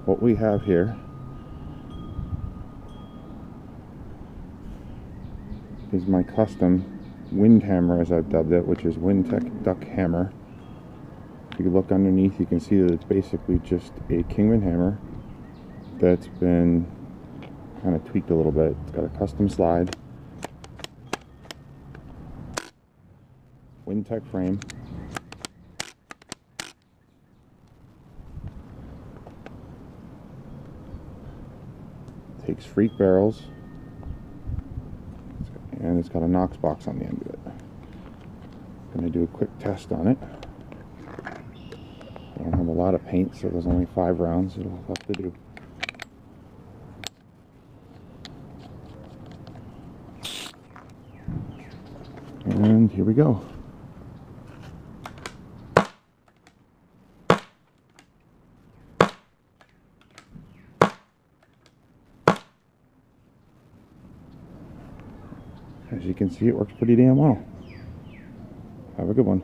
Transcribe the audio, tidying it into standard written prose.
what we have here is my custom wind hammer, as I've dubbed it, which is Wintec-Duck-Hammer. If you look underneath, you can see that it's basically just a Kingman hammer that's been kind of tweaked a little bit. It's got a custom slide, Wintec frame, takes freak barrels, and it's got a Knox box on the end of it. I'm going to do a quick test on it. I don't have a lot of paint, so there's only 5 rounds it'll have to do. And here we go. As you can see, it works pretty damn well. Have a good one.